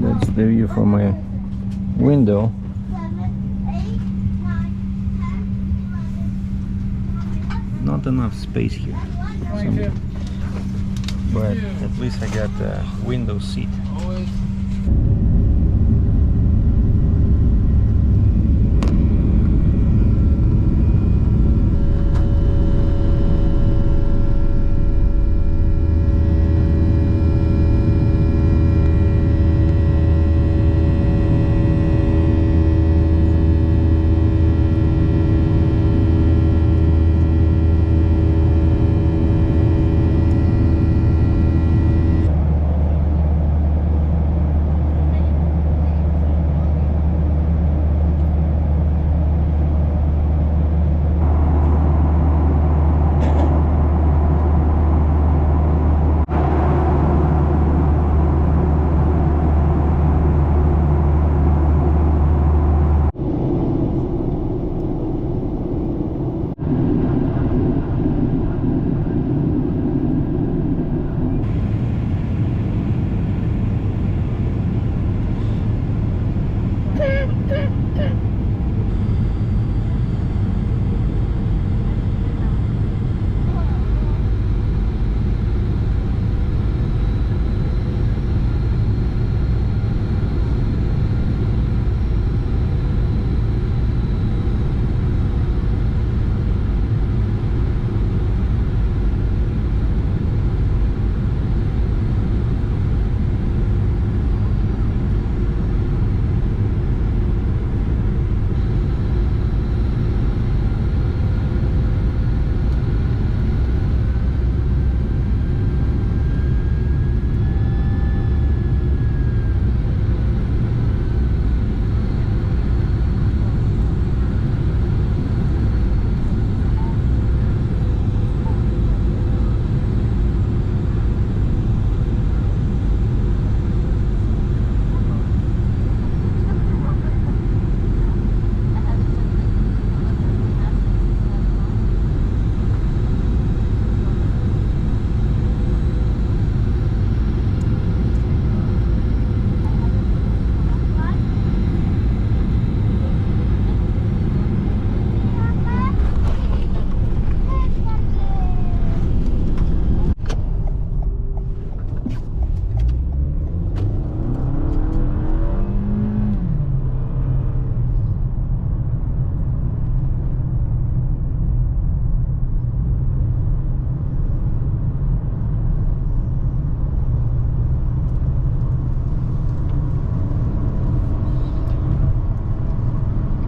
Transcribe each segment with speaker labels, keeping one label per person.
Speaker 1: That's the view from my window. Not enough space here, but at least I got a window seat.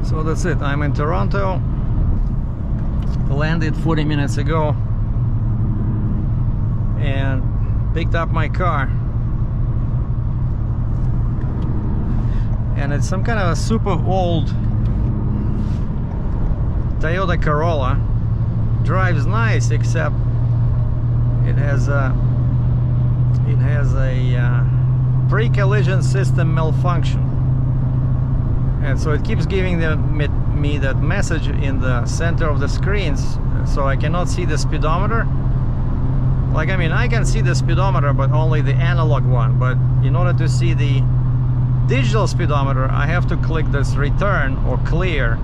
Speaker 1: So that's it. I'm in Toronto. Landed 40 minutes ago and picked up my car. And it's some kind of a super old Toyota Corolla. Drives nice, except it has a pre-collision system malfunction. And so it keeps giving me that message in the center of the screens, so I cannot see the speedometer. Like, I mean, I can see the speedometer, but only the analog one. But in order to see the digital speedometer, I have to click this return or clear,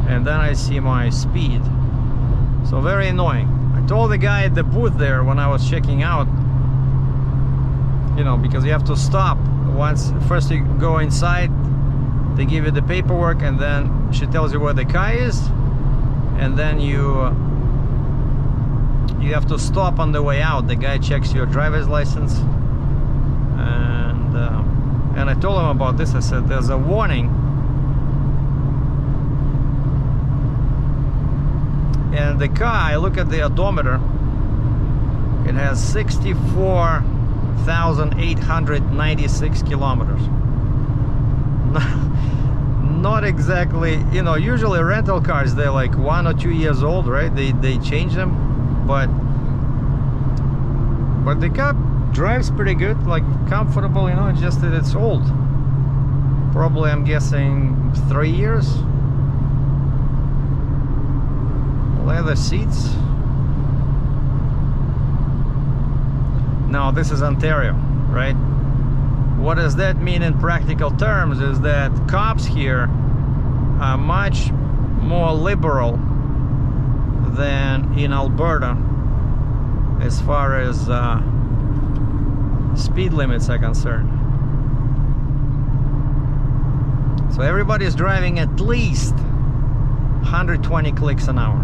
Speaker 1: and then I see my speed. So very annoying. I told the guy at the booth there when I was checking out, you know, because you have to stop once. First you go inside, they give you the paperwork, and then she tells you where the car is, and then you have to stop on the way out. The guy checks your driver's license, and I told him about this. I said, there's a warning, and the car, I look at the odometer, it has 64,896 kilometers. Not exactly, you know, usually rental cars, they're like 1 or 2 years old, right? They change them, but the car drives pretty good, like comfortable, you know. It's just that it's old. Probably, I'm guessing 3 years. Leather seats. Now this is Ontario, right? What does that mean in practical terms is that cops here are much more liberal than in Alberta as far as speed limits are concerned. So everybody's driving at least 120 clicks an hour,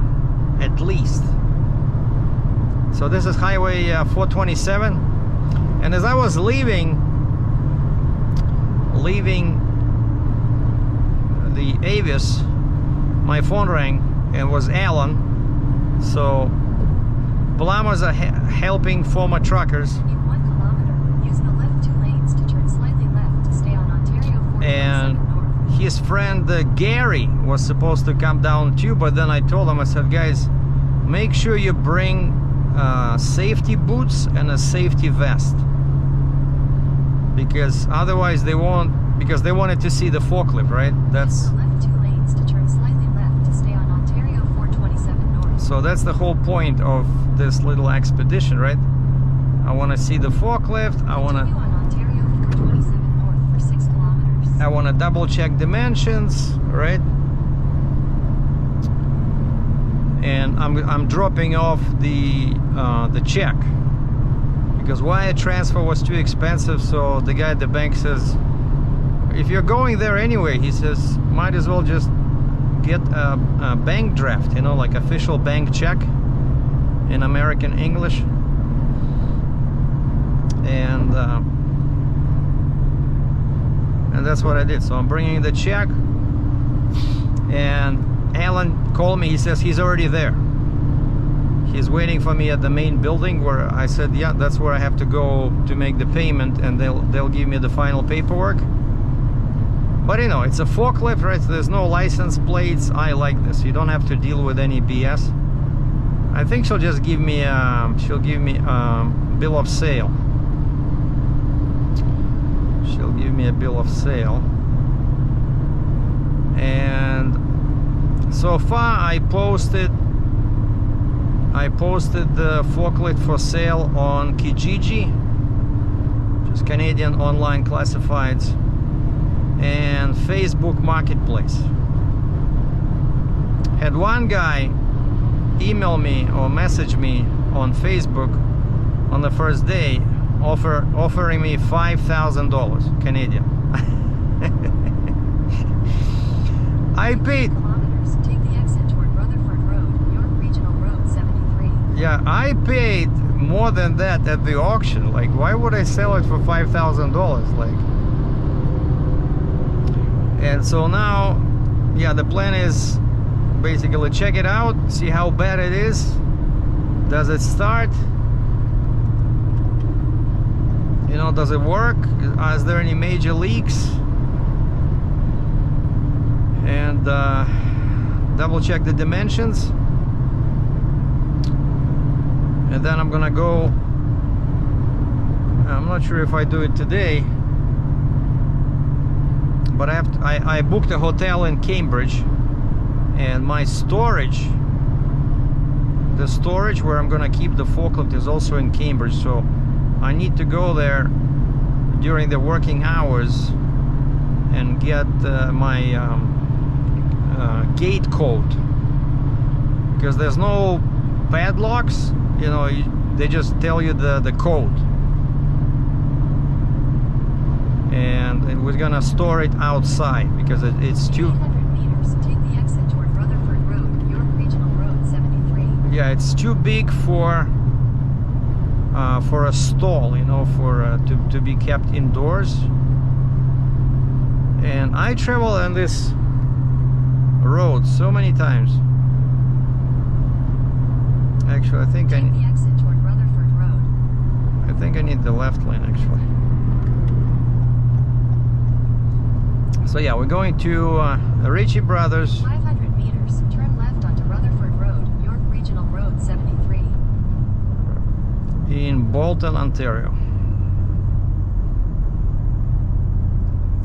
Speaker 1: at least. So this is Highway 427, and as I was leaving the Avis, my phone rang, and it was Alan. So plumbers are helping former truckers.
Speaker 2: In 1 kilometer, use the left 2 lanes to turn slightly left to stay on Ontario 427
Speaker 1: And
Speaker 2: north.
Speaker 1: his friend Gary was supposed to come down too, but then I told him, I said, guys, make sure you bring safety boots and a safety vest, because otherwise they won't, because they wanted to see the forklift, right? That's
Speaker 2: Use the left 2 lanes to turn slightly left to stay on Ontario 427 north.
Speaker 1: so that's the whole point of this little expedition, right? I want to see the forklift. I want
Speaker 2: Continue
Speaker 1: to
Speaker 2: on Ontario 427 north for 6 kilometers.
Speaker 1: I want to double check dimensions, right? And I'm dropping off the check because wire transfer was too expensive. So the guy at the bank says, if you're going there anyway, he says, might as well just get a bank draft, you know, like official bank check in American English. And that's what I did. So I'm bringing the check, and Alan called me. He says he's already there. He's waiting for me at the main building, where I said, yeah, that's where I have to go to make the payment, and they'll give me the final paperwork. But you know, it's a forklift, right? So there's no license plates. I like this. You don't have to deal with any BS. I think she'll just give me bill of sale. She'll give me a bill of sale. And so far I posted the forklift for sale on Kijiji, which is Canadian online classifieds, and Facebook Marketplace. Had one guy email me or message me on Facebook on the first day, offering me $5,000 Canadian. I paid.
Speaker 2: Kilometers, take the exit toward Rutherford Road, York Regional Road 73.
Speaker 1: Yeah, I paid more than that at the auction. Like, why would I sell it for $5,000? Like, and so now, yeah, the plan is basically check it out, see how bad it is. Does it start? You know, does it work? Is there any major leaks? And double check the dimensions. And then I'm gonna go, I'm not sure if I do it today, but I booked a hotel in Cambridge, and my storage, the storage where I'm gonna keep the forklift, is also in Cambridge. So I need to go there during the working hours and get my gate code, because there's no padlocks, you know, they just tell you the code, and we're gonna store it outside because it's too
Speaker 2: 800 meters, take the exit toward Rutherford Road, York Regional Road 73.
Speaker 1: yeah, it's too big for a stall, you know, for to be kept indoors. And I travel on this road so many times. Actually, I think
Speaker 2: Take the exit toward Rutherford Road.
Speaker 1: I think I need the left lane actually. So yeah, we're going to Ritchie Brothers.
Speaker 2: 500 meters, turn left onto Rutherford Road, York Regional Road 73.
Speaker 1: In Bolton, Ontario.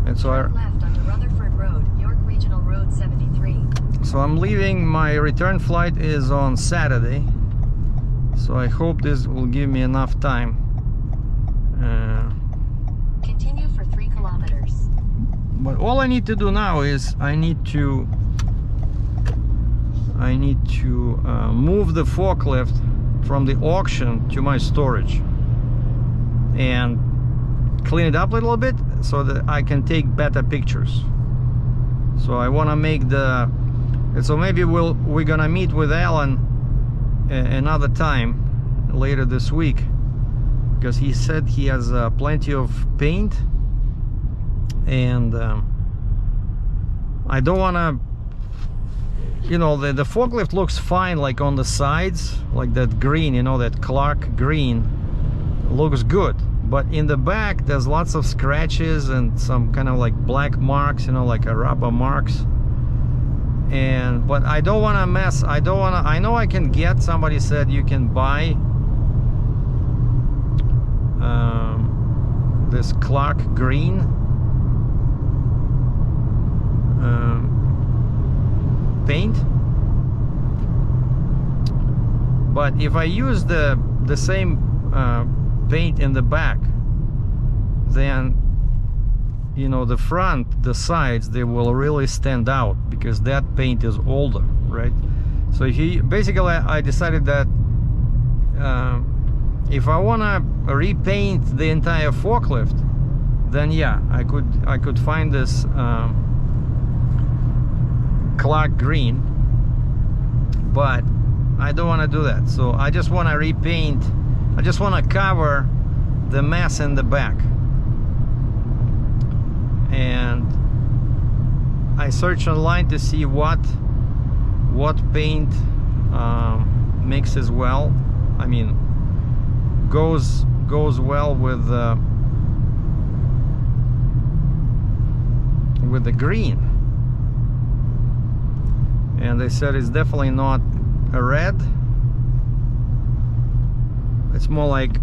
Speaker 1: And so
Speaker 2: Turn left onto Rutherford Road, York Regional Road 73.
Speaker 1: So I'm leaving, my return flight is on Saturday. So I hope this will give me enough time But all I need to do now is I need to move the forklift from the auction to my storage and clean it up a little bit so that I can take better pictures. So I want to make the, so maybe we're gonna meet with Alan another time later this week, because he said he has plenty of paint, and I don't want to, you know, the forklift looks fine like on the sides, like that green, you know, that Clark green looks good, but in the back there's lots of scratches and some kind of like black marks, you know, like a rubber marks. And but I don't want to mess, I don't want to, I know I can get, somebody said you can buy this Clark green paint, but if I use the same paint in the back, then, you know, the front, the sides, they will really stand out because that paint is older, right? So basically I decided that if I want to repaint the entire forklift, then yeah, I could find this Clark green, but I don't want to do that. So I just want to repaint, I just want to cover the mess in the back. And I searched online to see what paint mixes well, I mean goes well with the green, and they said it's definitely not a red, it's more like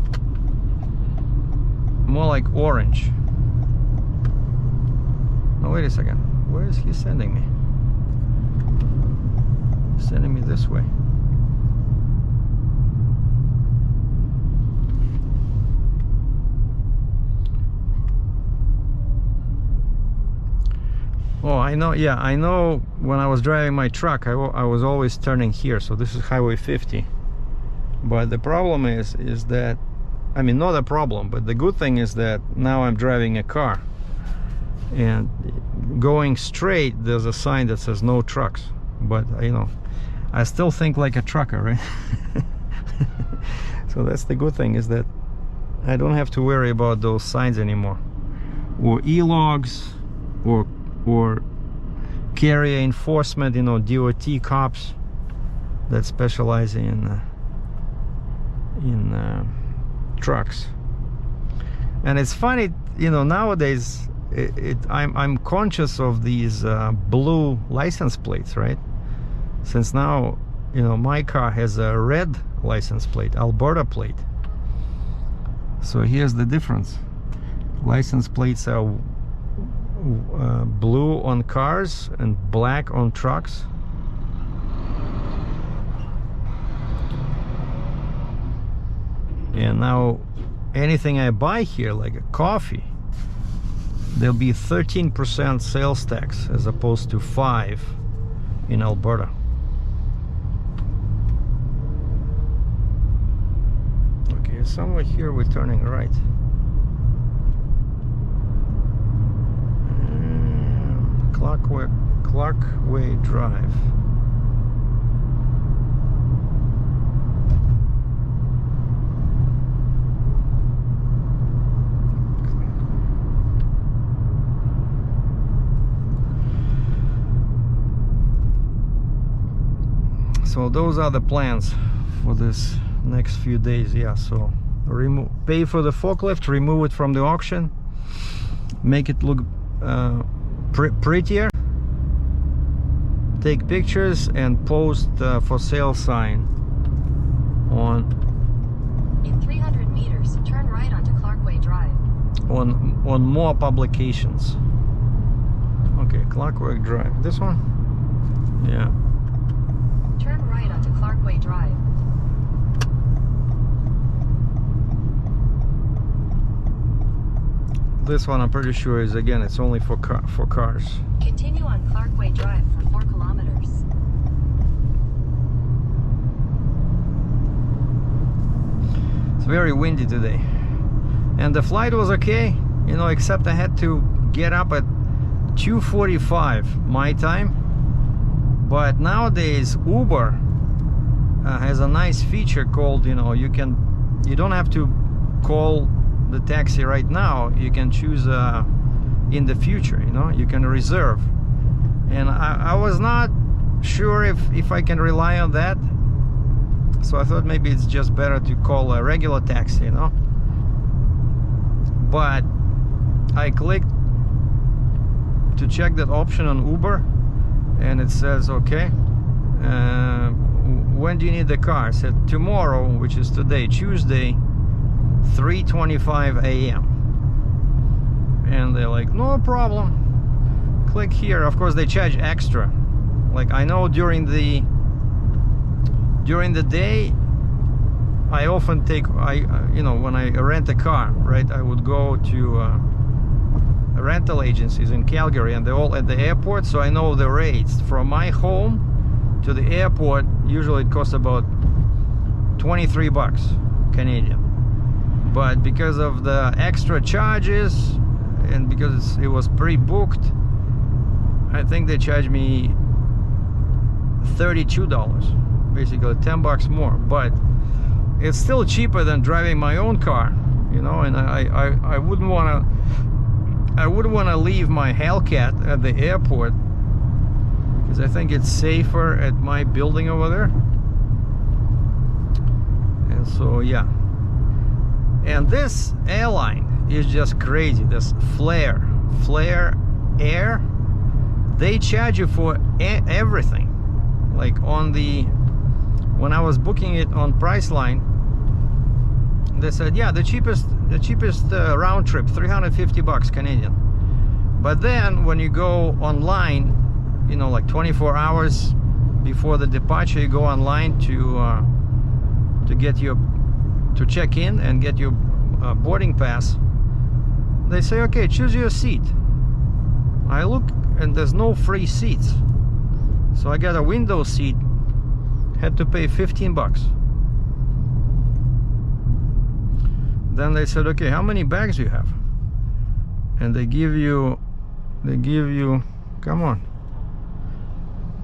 Speaker 1: orange. No, wait a second, where is he sending me? He's sending me this way. Oh, I know, yeah, I know when I was driving my truck, I was always turning here, so this is Highway 50. But the problem is that, I mean, not a problem, but the good thing is that now I'm driving a car. And going straight, there's a sign that says no trucks. But, you know, I still think like a trucker, right? So that's the good thing, is that I don't have to worry about those signs anymore. Or e-logs, or carrier enforcement, you know, DOT cops that specialize in trucks. And it's funny, you know, nowadays I'm conscious of these blue license plates, right? Since now, you know, my car has a red license plate, Alberta plate. So here's the difference. License plates are blue on cars and black on trucks. And now anything I buy here, like a coffee, there'll be 13% sales tax as opposed to 5% in Alberta. Okay, somewhere here we're turning right. Clarkway Drive. So those are the plans for this next few days. Yeah, so pay for the forklift, remove it from the auction, make it look prettier, take pictures, and post for sale sign on.
Speaker 2: In 300 meters, turn right onto Clarkway Drive.
Speaker 1: On more publications. Okay, Clarkway Drive. This one? Yeah.
Speaker 2: Turn right onto Clarkway Drive.
Speaker 1: This one I'm pretty sure is, again, it's only for cars.
Speaker 2: Continue on Clarkway Drive for 4 kilometers.
Speaker 1: It's very windy today. And the flight was okay, you know, except I had to get up at 2:45 my time. But nowadays Uber has a nice feature called, you know, you don't have to call the taxi right now. You can choose in the future, you know, you can reserve. And I was not sure if I can rely on that, so I thought maybe it's just better to call a regular taxi, you know. But I clicked to check that option on Uber, and it says, okay, when do you need the car? I said tomorrow, which is today, Tuesday, 3:25 a.m. And they're like, no problem, click here. Of course they charge extra. Like, I know during the day I often take, you know, when I rent a car, right, I would go to rental agencies in Calgary, and they're all at the airport, so I know the rates. From my home to the airport, usually it costs about 23 bucks Canadian. But because of the extra charges and because it was pre-booked, I think they charged me $32, basically 10 bucks more. But it's still cheaper than driving my own car, you know. And I wouldn't want to leave my Hellcat at the airport, because I think it's safer at my building over there. And so yeah. And this airline is just crazy. This Flair Air, they charge you for everything. Like when I was booking it on Priceline, they said, yeah, the cheapest round trip, 350 bucks Canadian. But then when you go online, you know, like 24 hours before the departure, you go online to check in and get your boarding pass. They say, okay, choose your seat. I look and there's no free seats, so I got a window seat, had to pay 15 bucks. Then they said, okay, how many bags do you have? And they give you, come on,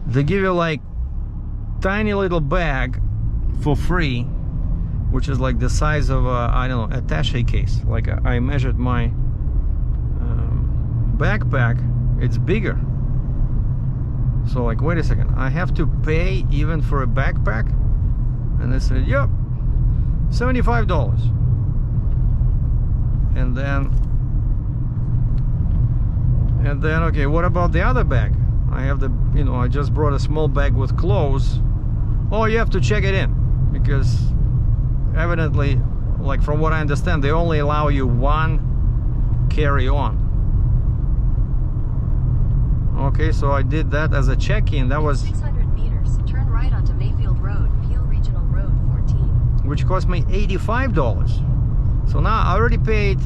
Speaker 1: they give you like tiny little bag for free, which is like the size of a, I don't know, attaché case. Like I measured my backpack, it's bigger. So like, wait a second, I have to pay even for a backpack? And they said, yep, $75. And then okay, what about the other bag? I have the, you know, I just brought a small bag with clothes. Oh, you have to check it in, because evidently, like from what I understand, they only allow you one carry-on. Okay, so I did that as a check-in. That was
Speaker 2: 600 meters. Turn right onto Mayfield Road, Peel Regional Road 14.
Speaker 1: Which cost me $85. So now I already paid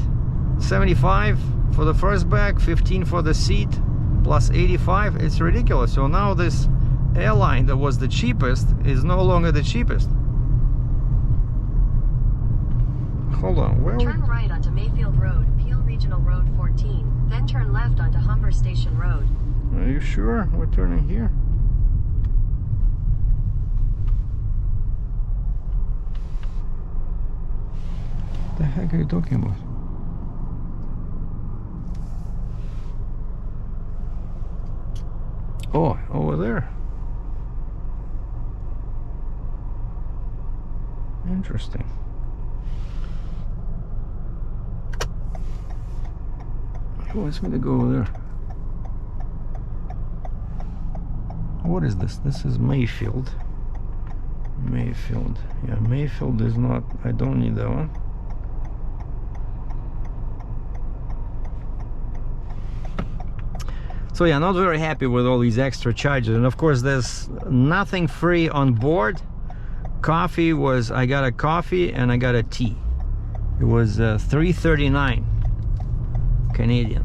Speaker 1: $75 for the first bag, $15 for the seat, plus $85. It's ridiculous. So now this airline that was the cheapest is no longer the cheapest. Hold on, where?
Speaker 2: Turn right onto Mayfield Road, Peel Regional Road 14. Then turn left onto Humber Station Road.
Speaker 1: Are you sure we're turning here? What the heck are you talking about? Oh, over there. Interesting. He wants me to go over there. What is this? This is Mayfield. Mayfield. Yeah, Mayfield is not... I don't need that one. So yeah, not very happy with all these extra charges. And of course, there's nothing free on board. Coffee was... I got a coffee and I got a tea. It was $3.39 Canadian.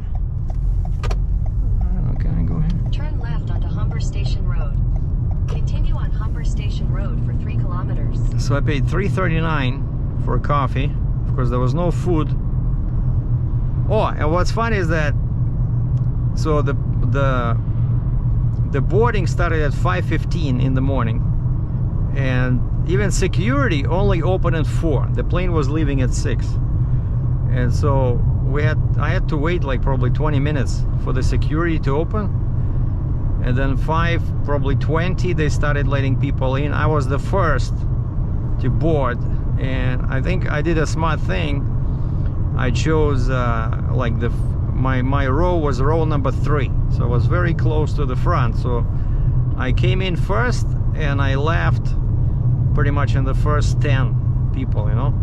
Speaker 1: Can I go here?
Speaker 2: Turn left onto Humber Station Road. Continue on Humber Station Road for 3 kilometers.
Speaker 1: So I paid $3.39 for coffee. Of course, there was no food. Oh, and what's funny is that so the boarding started at 5:15 in the morning, and even security only opened at 4. The plane was leaving at 6, and so I had to wait like probably 20 minutes for the security to open, and then 5:20 they started letting people in. I was the first to board, and I think I did a smart thing. I chose like my row was row number 3, so I was very close to the front. So I came in first and I left pretty much in the first 10 people, you know.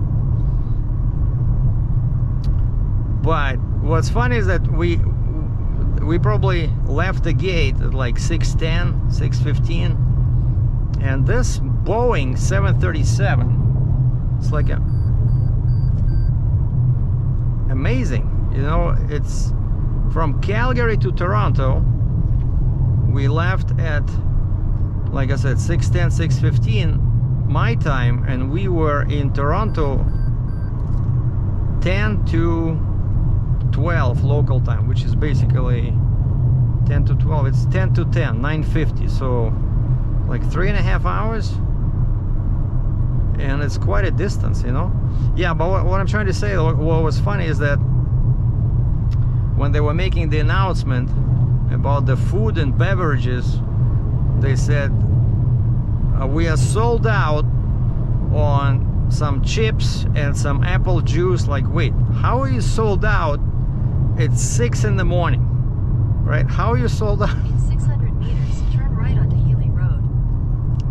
Speaker 1: But what's funny is that we probably left the gate at like 6:10, 6:15, and this Boeing 737, it's like amazing, you know. It's from Calgary to Toronto. We left at, like I said, 6:10, 6:15 my time, and we were in Toronto 10 to 12 local time, which is basically 10 to 12. It's 10 to 10, 9:50, so like 3.5 hours, and it's quite a distance, you know. Yeah, but what I'm trying to say, what was funny is that when they were making the announcement about the food and beverages, they said we are sold out on some chips and some apple juice. Like, wait, how are you sold out? It's 6 in the morning, right? How are you sold out?
Speaker 2: In 600 meters, turn right onto Healy Road.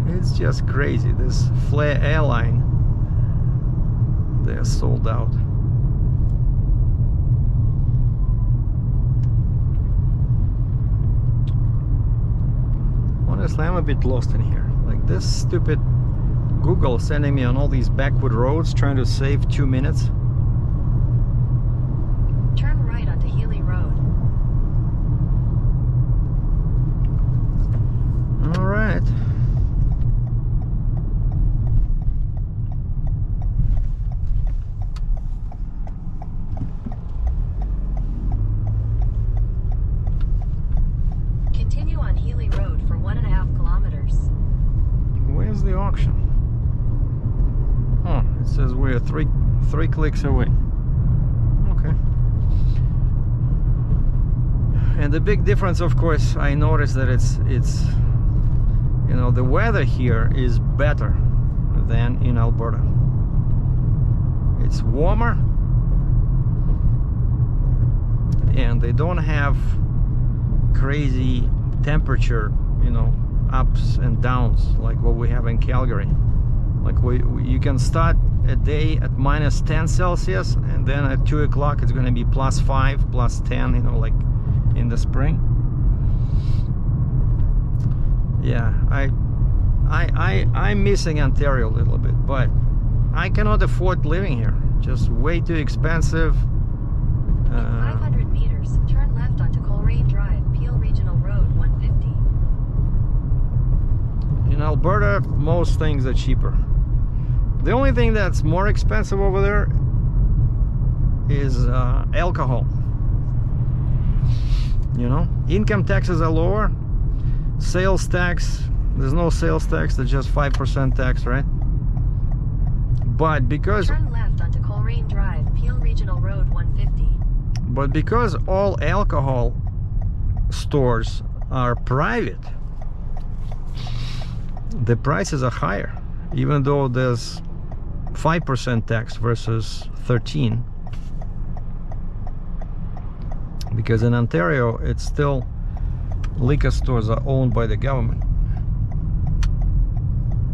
Speaker 1: It's just crazy. This Flair airline, they're sold out. Honestly, I'm a bit lost in here. Like, this stupid Google sending me on all these backward roads, trying to save 2 minutes.
Speaker 2: Turn right onto Healy Road.
Speaker 1: All right.
Speaker 2: Continue on Healy Road for 1.5 kilometers.
Speaker 1: Where's the auction? Oh, it says we're three clicks away. Okay. And the big difference, of course, I noticed that it's you know, the weather here is better than in Alberta. It's warmer, and they don't have crazy temperature, you know, ups and downs like what we have in Calgary. Like you can start a day at -10 Celsius, and then at 2 o'clock it's going to be +5, +10, you know, like in the spring. Yeah, I'm missing Ontario a little bit, but I cannot afford living here. Just way too expensive.
Speaker 2: In 500 meters, turn left onto Coleraine Drive, Peel Regional Road 150.
Speaker 1: In Alberta, most things are cheaper. The only thing that's more expensive over there is alcohol. You know, income taxes are lower. Sales tax, there's no sales tax, there's just 5% tax, right? But because
Speaker 2: turn left onto Coleraine Drive, Peel Regional Road 150.
Speaker 1: But because all alcohol stores are private, the prices are higher, even though there's 5% tax versus 13. Because in Ontario, it's still, liquor stores are owned by the government.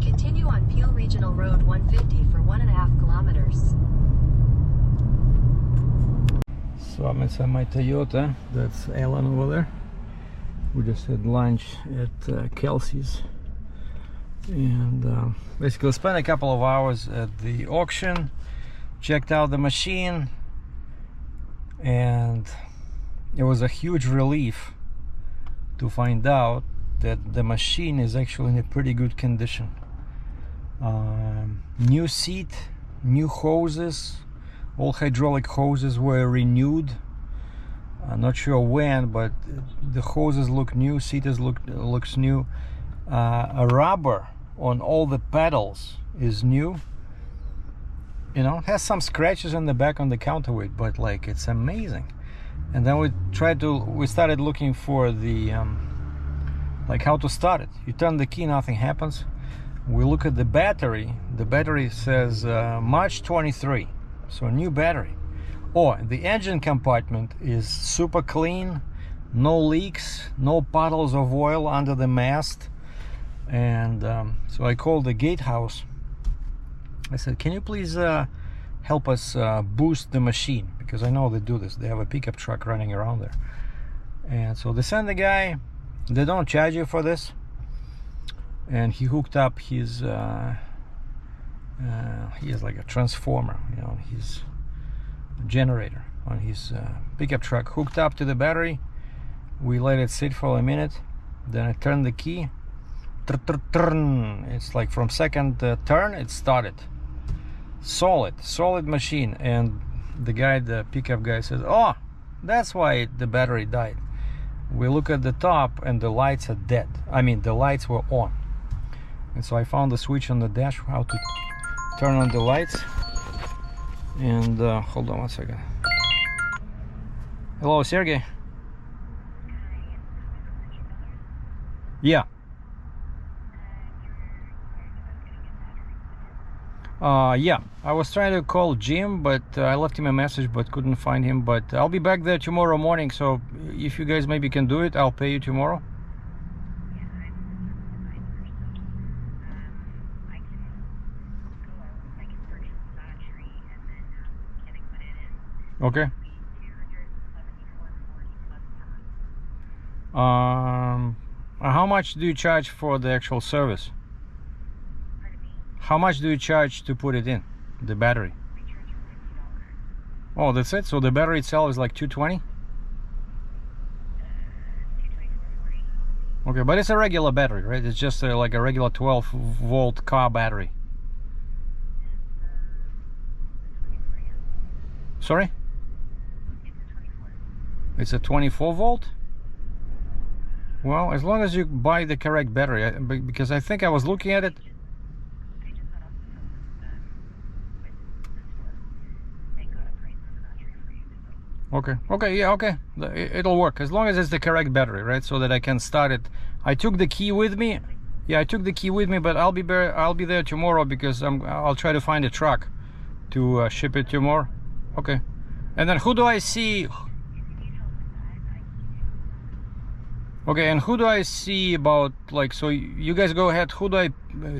Speaker 2: Continue on Peel Regional Road 150 for 1.5 kilometers.
Speaker 1: So I'm inside my Toyota. That's Alan over there. We just had lunch at Kelsey's, and basically spent a couple of hours at the auction, checked out the machine, and it was a huge relief to find out that the machine is actually in a pretty good condition. New seat, new hoses, all hydraulic hoses were renewed. I'm not sure when, but the hoses look new, seat looks new. A rubber on all the pedals is new. You know, it has some scratches on the back on the counterweight, but like it's amazing. And then we started looking for the like how to start it. You turn the key, nothing happens. We look at the battery. The battery says March 23, so new battery. Oh, the engine compartment is super clean, no leaks, no puddles of oil under the mast. And so I called the gatehouse. I said, can you please help us boost the machine? Because I know they do this. They have a pickup truck running around there. And so they send the guy. They don't charge you for this. And he hooked up his, he has like a transformer, you know, his generator on his pickup truck hooked up to the battery. We let it sit for a minute. Then I turned the key. It's like from second turn, it started. Solid machine. And the pickup guy says, oh, that's why the battery died. We look at the top and the lights are dead. I mean, the lights were on. And so I found the switch on the dash, how to turn on the lights. And hold on one second. Hello, Sergei. Yeah. Yeah, I was trying to call Jim, but I left him a message but couldn't find him. But I'll be back there tomorrow morning, so if you guys maybe can do it, I'll pay you tomorrow. Okay. How much do you charge for the actual service? How much do you charge to put it in, the battery? Oh, that's it? So the battery itself is like $220? Okay, but it's a regular battery, right? It's just like a regular 12-volt car battery. Sorry? It's a 24-volt? Well, as long as you buy the correct battery, because I think I was looking at it. Okay, yeah, okay. It'll work as long as it's the correct battery, right? So that I can start it. I took the key with me. Yeah, I took the key with me, but I'll be there tomorrow because I'll try to find a truck to ship it tomorrow. Okay. And then who do I see? Okay, and who do I see about, like, so you guys go ahead, who do I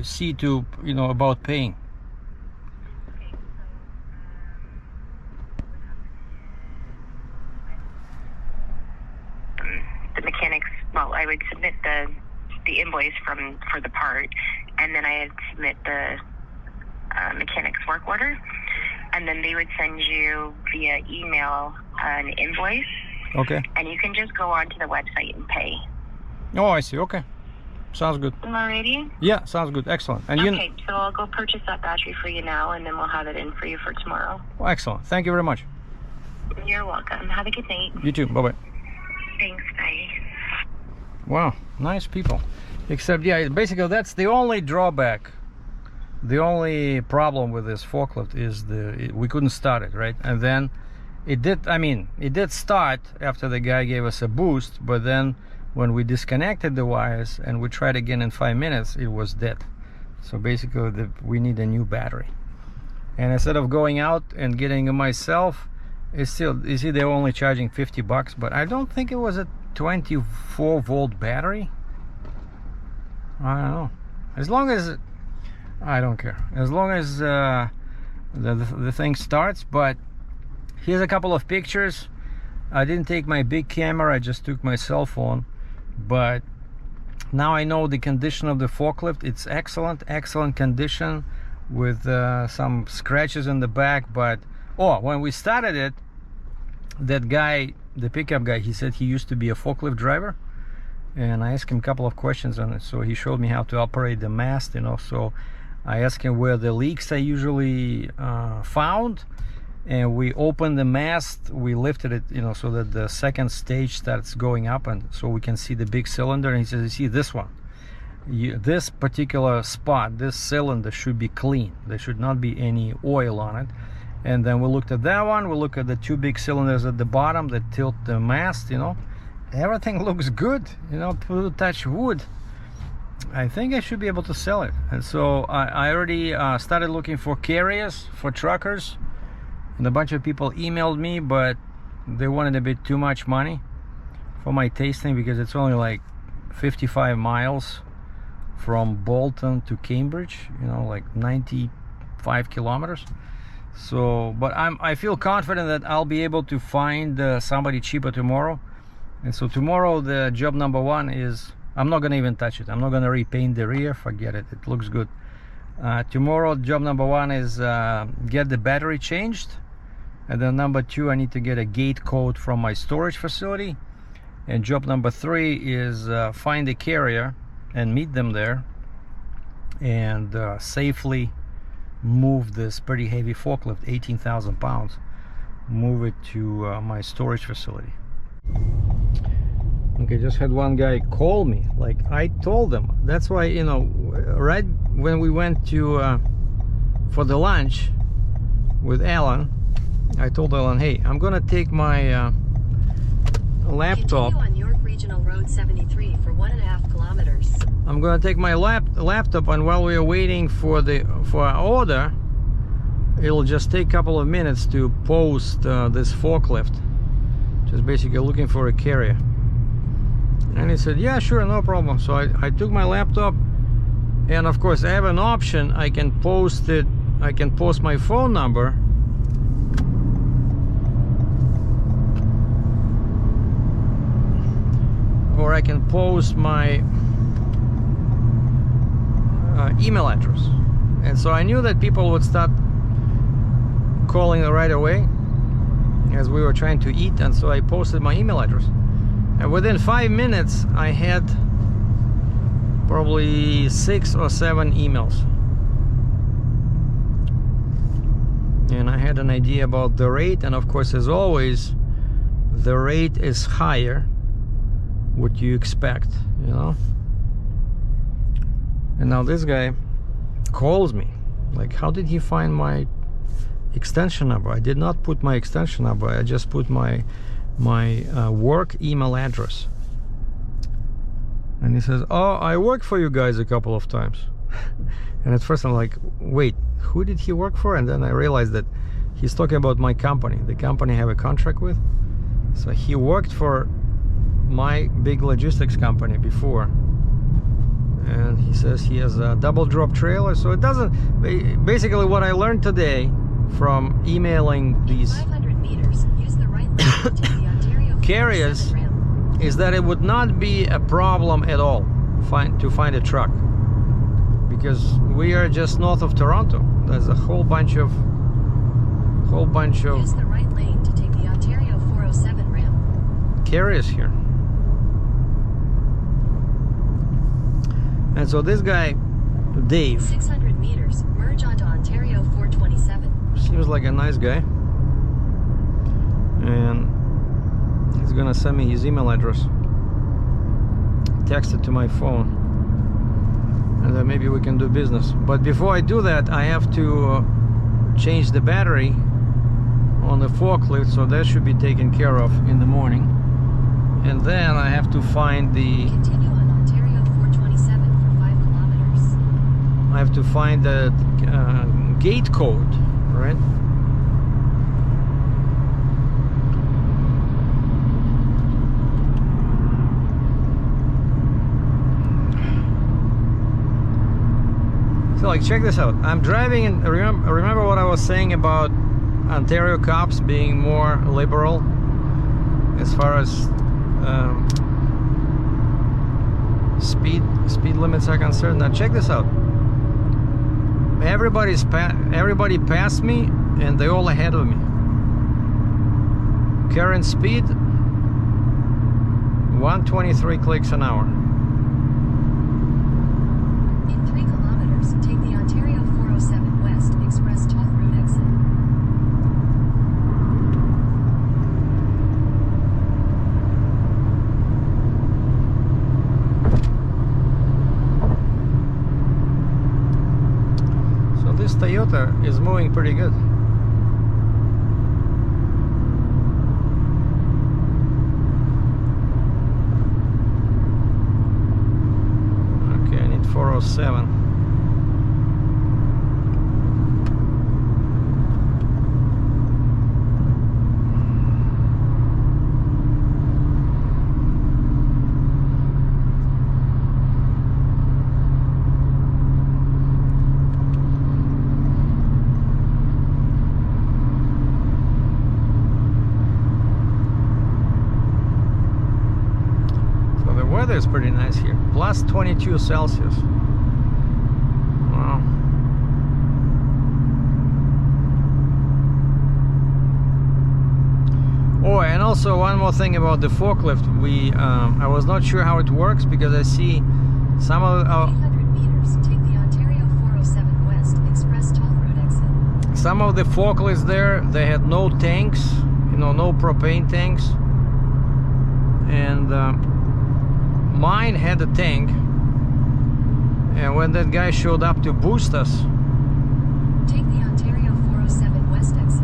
Speaker 1: see to, you know, about paying?
Speaker 3: The mechanics, well, I would submit the invoice for the part, and then I'd submit the mechanic's work order, and then they would send you via email an invoice.
Speaker 1: Okay.
Speaker 3: And you can just go onto the website and pay.
Speaker 1: Oh, I see. Okay. Sounds good.
Speaker 3: Alrighty?
Speaker 1: Yeah, sounds good. Excellent. And
Speaker 3: okay, so I'll go purchase that battery for you now, and then we'll have it in for you for tomorrow.
Speaker 1: Oh, excellent. Thank you very much.
Speaker 3: You're welcome. Have a good night.
Speaker 1: You too. Bye-bye.
Speaker 3: Thanks. Bye.
Speaker 1: Wow, nice people. Except, yeah, basically that's the only drawback. The only problem with this forklift is we couldn't start it, right? And then it did start after the guy gave us a boost, but then when we disconnected the wires and we tried again in 5 minutes, it was dead. So basically we need a new battery. And instead of going out and getting it myself, it's still, you see, they're only charging $50, but I don't think it was a 24-volt battery. I don't know. As long as I don't care, as long as the thing starts. But here's a couple of pictures. I didn't take my big camera, I just took my cell phone. But now I know the condition of the forklift. It's excellent condition, with some scratches in the back. But when we started it, that guy, the pickup guy, he said he used to be a forklift driver, and I asked him a couple of questions on it. So he showed me how to operate the mast, you know. So I asked him where the leaks are usually found, and we opened the mast, we lifted it, you know, so that the second stage starts going up, and so we can see the big cylinder. And he says, you see this one, this particular spot, this cylinder should be clean. There should not be any oil on it. And then we looked at that one, we look at the two big cylinders at the bottom that tilt the mast, you know. Everything looks good, you know, touch wood. I think I should be able to sell it. And so I already started looking for carriers, for truckers. And a bunch of people emailed me, but they wanted a bit too much money for my tasting, because it's only like 55 miles from Bolton to Cambridge, you know, like 95 kilometers. So, but I feel confident that I'll be able to find somebody cheaper tomorrow. And so tomorrow the job number one is, I'm not gonna even touch it. I'm not gonna repaint the rear, forget it, it looks good. Tomorrow job number one is get the battery changed. And then number two, I need to get a gate code from my storage facility. And job number three is find a carrier and meet them there, and safely move this pretty heavy forklift, 18,000 pounds, move it to my storage facility. Okay, just had one guy call me, like I told them. That's why, you know, right when we went to for the lunch with Alan, I told Alan, hey, I'm gonna take my laptop.
Speaker 2: Continue on York Regional Road 73 for 1.5 kilometers.
Speaker 1: I'm gonna take my laptop, and while we are waiting for our order, it'll just take a couple of minutes to post this forklift. Just basically looking for a carrier. And he said, yeah, sure, no problem. So I took my laptop, and of course I have an option. I can post it, I can post my phone number, or I can post my email address. And so I knew that people would start calling right away as we were trying to eat, and so I posted my email address. And within 5 minutes I had probably 6 or 7 emails. And I had an idea about the rate, and of course, as always, the rate is higher what you expect, you know. And now this guy calls me, like, how did he find my extension number? I did not put my extension number, I just put my work email address. And he says, oh, I worked for you guys a couple of times. And at first I'm like, wait, who did he work for? And then I realized that he's talking about my company, the company I have a contract with. So he worked for my big logistics company before, and he says he has a double drop trailer. So it doesn't, basically what I learned today from emailing these
Speaker 2: 500 meters, use the right lane to take the Ontario
Speaker 1: carriers
Speaker 2: ramp.
Speaker 1: is that it would not be a problem at all to find a truck, because we are just north of Toronto. There's a whole bunch of
Speaker 2: Use the right lane to take the Ontario 407 ramp.
Speaker 1: carriers here. And so this guy, Dave,
Speaker 2: 600 meters, merge onto Ontario 427.
Speaker 1: seems like a nice guy. And he's gonna send me his email address. Text it to my phone. And then maybe we can do business. But before I do that, I have to change the battery on the forklift, so that should be taken care of in the morning. And then I have to find the...
Speaker 2: Continue on Ontario 427 for 5 kilometers.
Speaker 1: I have to find the gate code, right? So, like, check this out. I'm driving, and remember what I was saying about Ontario cops being more liberal as far as speed limits are concerned. Now check this out. Everybody passed me, and they're all ahead of me. Current speed 123 clicks an hour.
Speaker 2: In 3 kilometers, take the Ontario 407 West Express toll route exit.
Speaker 1: So this Toyota is moving pretty good. Okay, I need 407. Weather is pretty nice here. Plus 22 Celsius. Wow. Oh, and also one more thing about the forklift. I was not sure how it works because I see some of
Speaker 2: 800 meters, take the Ontario 407 West Express toll route exit.
Speaker 1: some of the forklifts there, they had no tanks, you know, no propane tanks, and mine had a tank, and when that guy showed up to boost us,
Speaker 2: Take the Ontario 407 West exit.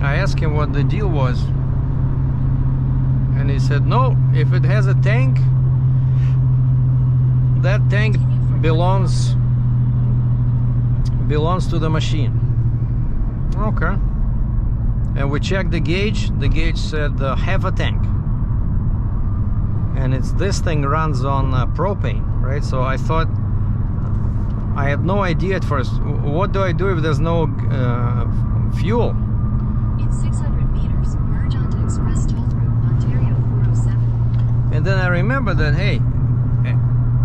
Speaker 1: I asked him what the deal was, and he said, no, if it has a tank, that tank belongs to the machine. Okay. And we checked the gauge said half a tank. And this thing runs on propane, right? So I thought, I had no idea at first. What do I do if there's no fuel?
Speaker 2: In 600 meters, merge onto Express toll route Ontario 407.
Speaker 1: And then I remember that, hey,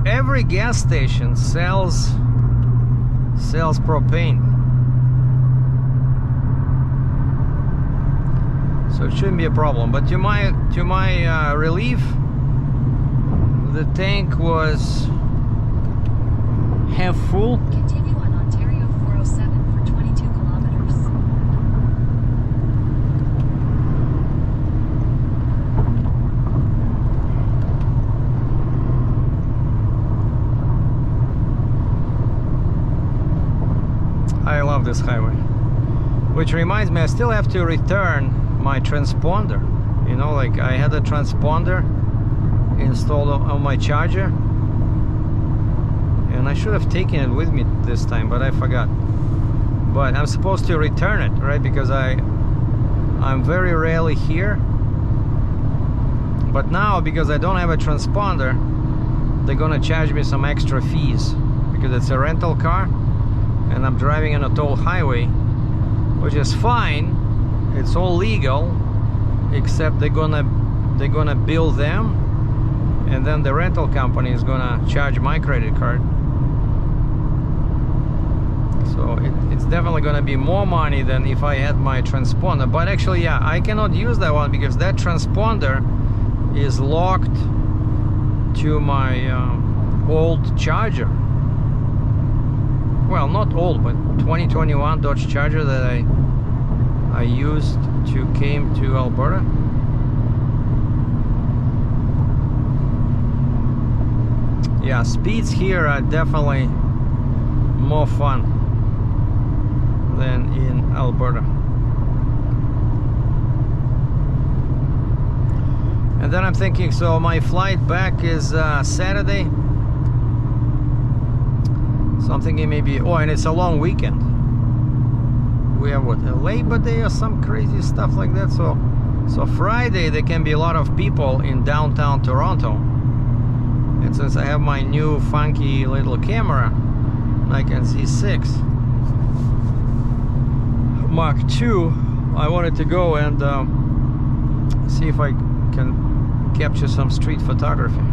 Speaker 1: every gas station sells propane. So it shouldn't be a problem. But to my relief, the tank was half full.
Speaker 2: Continue on Ontario 407 for 22 kilometers.
Speaker 1: I love this highway. Which reminds me, I still have to return my transponder. You know, like I had a transponder installed on my charger, and I should have taken it with me this time, but I forgot. But I'm supposed to return it, right? Because I'm very rarely here. But now, because I don't have a transponder, they're gonna charge me some extra fees because it's a rental car and I'm driving on a toll highway, which is fine. It's all legal, except they're gonna bill them, and then the rental company is gonna charge my credit card. So it's definitely gonna be more money than if I had my transponder. But actually, yeah, I cannot use that one because that transponder is locked to my old Charger. Well, not old, but 2021 Dodge Charger that I used to came to Alberta. Yeah, speeds here are definitely more fun than in Alberta. And then I'm thinking, so my flight back is Saturday. So I'm thinking maybe, oh, and it's a long weekend. We have what, a Labor Day or some crazy stuff like that. So Friday there can be a lot of people in downtown Toronto. And since I have my new funky little camera, Nikon Z6 Mark II, I wanted to go and see if I can capture some street photography.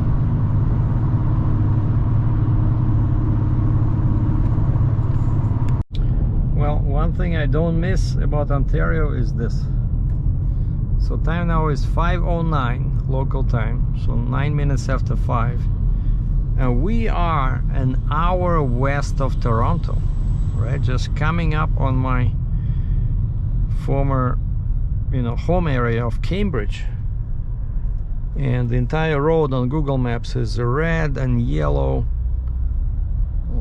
Speaker 1: Well, one thing I don't miss about Ontario is this. So time now is 5:09 local time, so 9 minutes after 5, and we are an hour west of Toronto, right? Just coming up on my former, home area of Cambridge. And the entire road on Google Maps is red and yellow.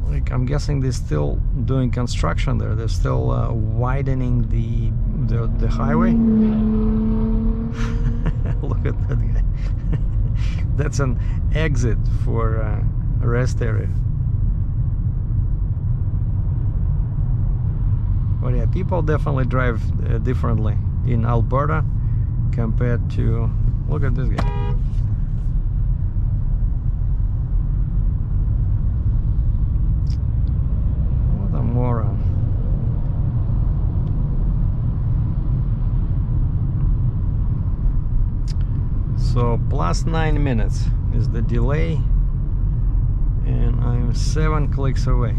Speaker 1: Like, I'm guessing they're still doing construction there. They're still widening the highway. Look at that guy. That's an exit for a rest area. But yeah, people definitely drive differently in Alberta compared to, look at this guy. What a moron. So plus 9 minutes is the delay, and I'm 7 clicks away.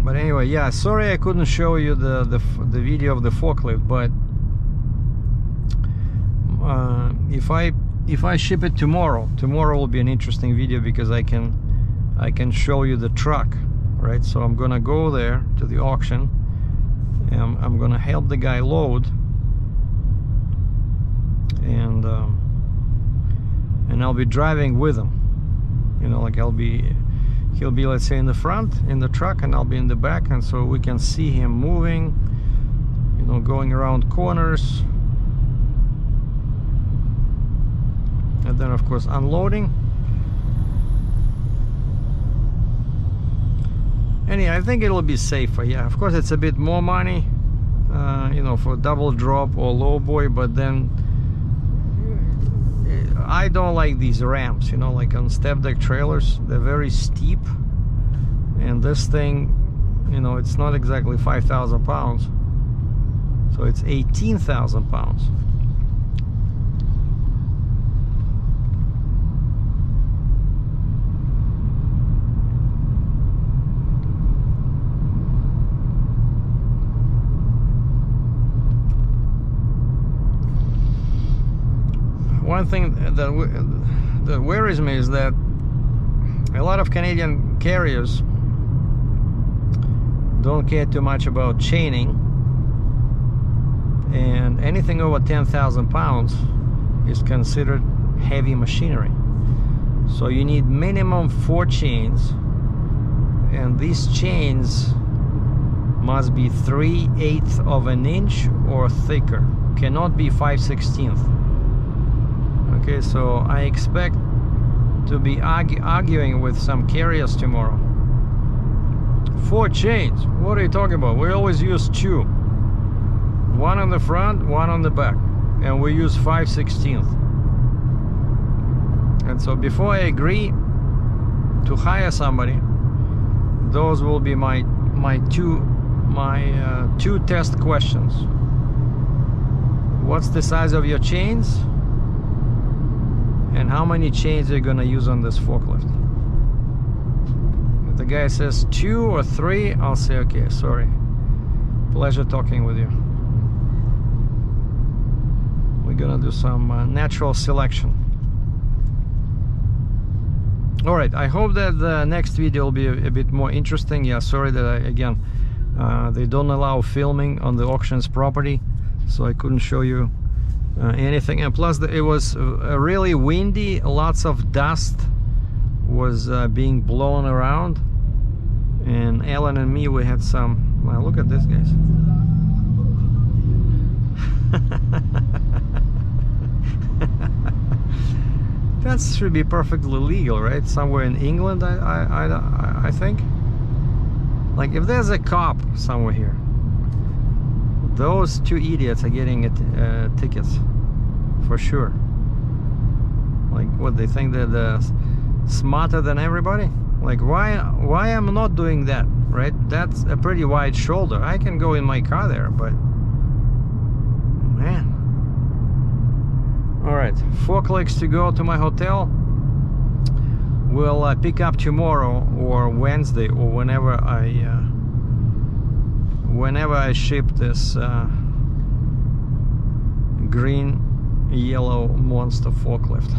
Speaker 1: But anyway, yeah, sorry I couldn't show you the video of the forklift, but if I ship it tomorrow will be an interesting video, because I can show you the truck, right? So I'm gonna go there to the auction, and I'm gonna help the guy load, and I'll be driving with him, like he'll be, let's say, in the front in the truck, and I'll be in the back, and so we can see him moving, going around corners, and then of course unloading. And yeah, I think it'll be safer. Yeah, of course it's a bit more money, for double drop or low boy, but then I don't like these ramps, like on step deck trailers. They're very steep, and this thing, it's not exactly 5,000 pounds, so it's 18,000 pounds. One thing that worries me is that a lot of Canadian carriers don't care too much about chaining, and anything over 10,000 pounds is considered heavy machinery. So you need minimum 4 chains, and these chains must be 3/8 of an inch or thicker, cannot be 5/16. Okay, so I expect to be arguing with some carriers tomorrow. 4 chains? What are you talking about? We always use 2. 1 on the front, 1 on the back, and we use 5/16. And so before I agree to hire somebody, those will be my two test questions. What's the size of your chains? And how many chains are you gonna use on this forklift? If the guy says 2 or 3, I'll say, okay, sorry. Pleasure talking with you. We're gonna do some natural selection. All right, I hope that the next video will be a bit more interesting. Yeah, sorry that they don't allow filming on the auction's property, so I couldn't show you anything. And plus it was really windy, lots of dust was being blown around, and Ellen and me, we had some, well, look at this, guys. That should be perfectly legal, right? Somewhere in England, I think. Like, if there's a cop somewhere here, those 2 idiots are getting tickets for sure. Like, what, they think they're smarter than everybody? Like, why I'm not doing that, right? That's a pretty wide shoulder. I can go in my car there, but man. All right, 4 clicks to go to my hotel. will pick up tomorrow or Wednesday or whenever I ship this green yellow monster forklift.